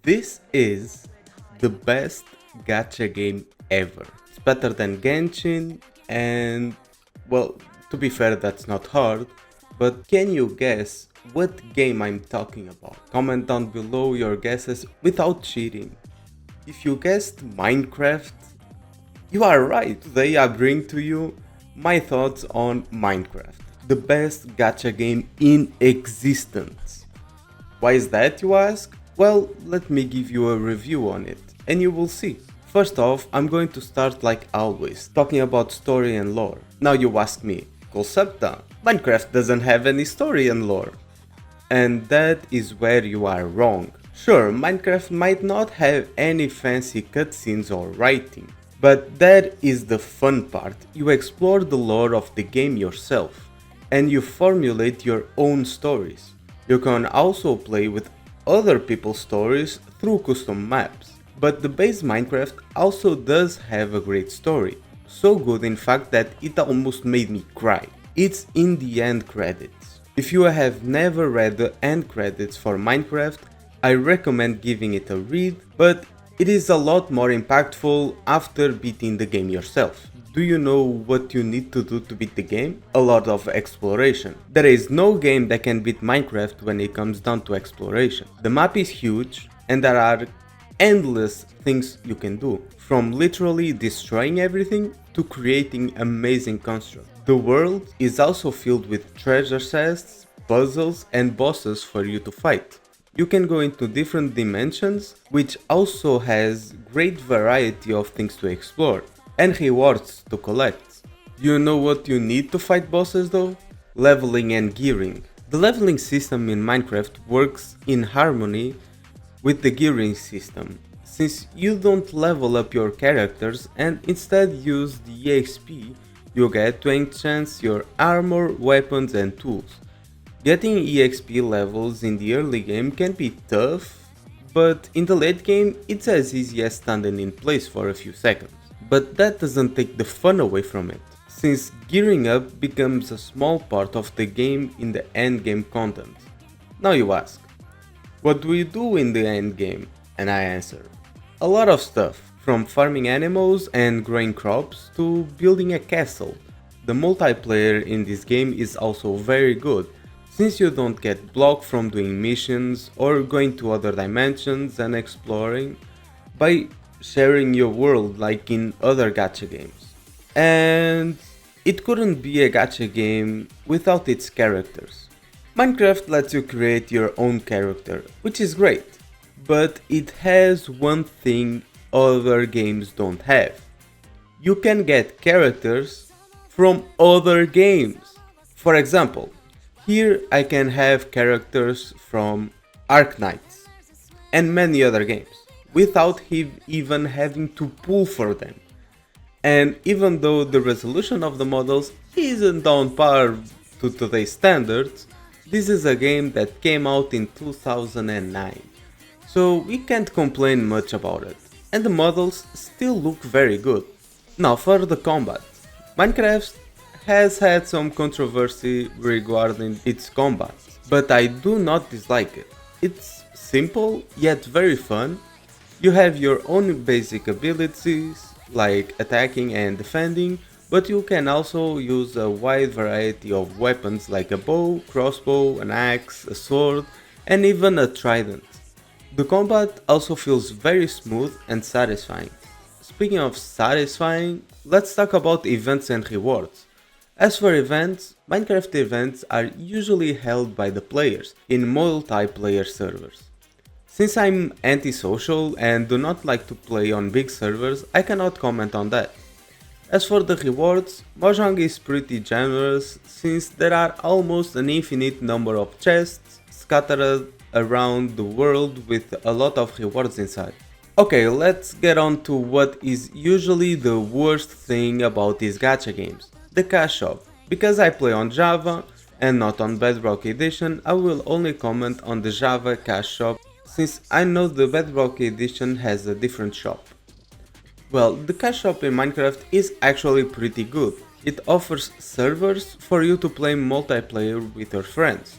This is the best gacha game ever. It's better than Genshin and, well, to be fair, that's not hard, but can you guess what game I'm talking about? Comment down below your guesses without cheating. If you guessed Minecraft, you are right. Today I bring to you my thoughts on Minecraft, the best gacha game in existence. Why is that, you ask? Well, let me give you a review on it, and you will see. First off, I'm going to start like always, talking about story and lore. Now you ask me, Concepta, Minecraft doesn't have any story and lore. And that is where you are wrong. Sure, Minecraft might not have any fancy cutscenes or writing, but that is the fun part. You explore the lore of the game yourself, and you formulate your own stories. You can also play with other people's stories through custom maps. But the base Minecraft also does have a great story. So good in fact that it almost made me cry. It's in the end credits. If you have never read the end credits for Minecraft, I recommend giving it a read, but it is a lot more impactful after beating the game yourself. Do you know what you need to do to beat the game? A lot of exploration. There is no game that can beat Minecraft when it comes down to exploration. The map is huge and there are endless things you can do, from literally destroying everything to creating amazing constructs. The world is also filled with treasure chests, puzzles and bosses for you to fight. You can go into different dimensions, which also has great variety of things to explore and rewards to collect. You know what you need to fight bosses though? Leveling and gearing. The leveling system in Minecraft works in harmony with the gearing system, since you don't level up your characters and instead use the EXP you get to enhance your armor, weapons and tools. Getting EXP levels in the early game can be tough, but in the late game it's as easy as standing in place for a few seconds. But that doesn't take the fun away from it, since gearing up becomes a small part of the game in the endgame content. Now you ask, what do you do in the endgame? And I answer, a lot of stuff, from farming animals and growing crops to building a castle. The multiplayer in this game is also very good, since you don't get blocked from doing missions or going to other dimensions and exploring by sharing your world like in other gacha games. And it couldn't be a gacha game without its characters. Minecraft lets you create your own character, which is great, but it has one thing other games don't have. You can get characters from other games. For example, here I can have characters from Arknights and many other games, without even having to pull for them. And even though the resolution of the models isn't on par to today's standards, this is a game that came out in 2009, so we can't complain much about it, and the models still look very good. Now for the combat. Minecraft has had some controversy regarding its combat, but I do not dislike it. It's simple yet very fun. You have your own basic abilities like attacking and defending, but you can also use a wide variety of weapons like a bow, crossbow, an axe, a sword and even a trident. The combat also feels very smooth and satisfying. Speaking of satisfying, let's talk about events and rewards. As for events, Minecraft events are usually held by the players in multiplayer servers. Since I'm antisocial and do not like to play on big servers, I cannot comment on that. As for the rewards, Mojang is pretty generous since there are almost an infinite number of chests scattered around the world with a lot of rewards inside. Okay, let's get on to what is usually the worst thing about these gacha games, the cash shop. Because I play on Java and not on Bedrock Edition, I will only comment on the Java cash shop since I know the Bedrock Edition has a different shop. Well, the cash shop in Minecraft is actually pretty good. It offers servers for you to play multiplayer with your friends,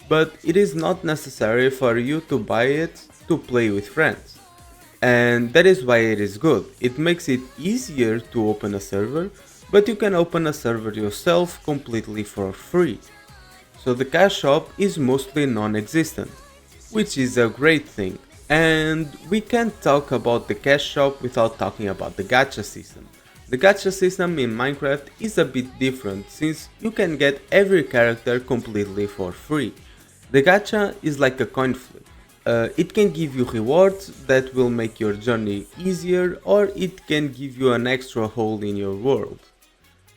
but it is not necessary for you to buy it to play with friends. And that is why it is good. It makes it easier to open a server, but you can open a server yourself completely for free. So the cash shop is mostly non-existent, which is a great thing. And we can't talk about the cash shop without talking about the gacha system. The gacha system in Minecraft is a bit different since you can get every character completely for free. The gacha is like a coin flip. It can give you rewards that will make your journey easier, or it can give you an extra hole in your world.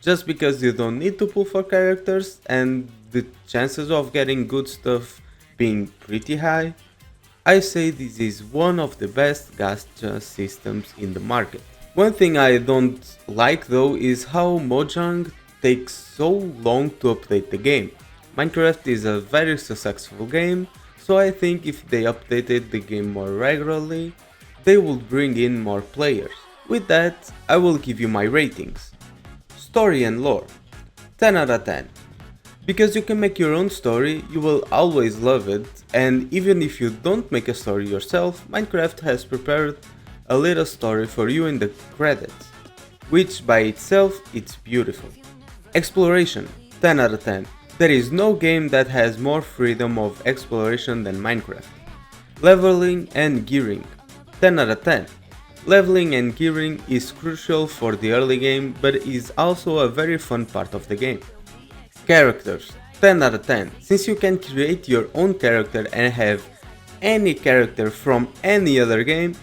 Just because you don't need to pull for characters and the chances of getting good stuff being pretty high, I say this is one of the best gacha systems in the market. One thing I don't like though is how Mojang takes so long to update the game. Minecraft is a very successful game, so I think if they updated the game more regularly, they would bring in more players. With that, I will give you my ratings. Story and lore, 10 out of 10. Because you can make your own story, you will always love it, and even if you don't make a story yourself, Minecraft has prepared a little story for you in the credits, which by itself it's beautiful. Exploration, 10 out of 10. There is no game that has more freedom of exploration than Minecraft. Leveling and gearing, 10 out of 10. Leveling and gearing is crucial for the early game, but is also a very fun part of the game. Characters, 10 out of 10. Since you can create your own character and have any character from any other game,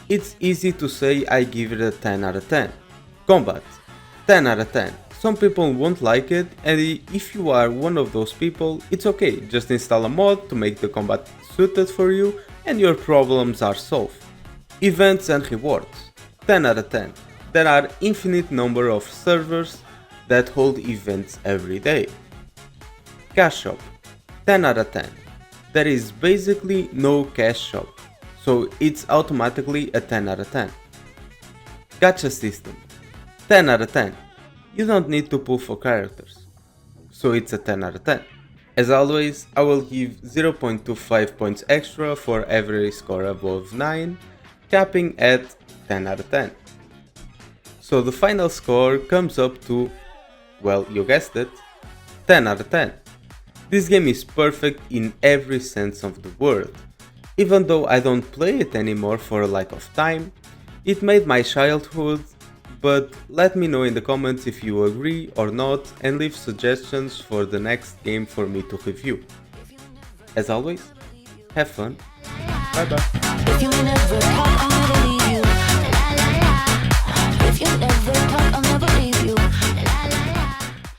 it's easy to say I give it a 10 out of 10. Combat, 10 out of 10. Some people won't like it, and if you are one of those people, it's okay, just install a mod to make the combat suited for you and your problems are solved. Events and rewards, 10 out of 10. There are infinite number of servers that hold events every day. Cash shop, 10 out of 10. There is basically no cash shop, so it's automatically a 10 out of 10. Gacha system, 10 out of 10. You don't need to pull for characters, so it's a 10 out of 10. As always, I will give 0.25 points extra for every score above 9, capping at 10 out of 10. So the final score comes up to, well, you guessed it, 10 out of 10. This game is perfect in every sense of the word. Even though I don't play it anymore for a lack of time, it made my childhood, but let me know in the comments if you agree or not and leave suggestions for the next game for me to review. As always, have fun, bye bye.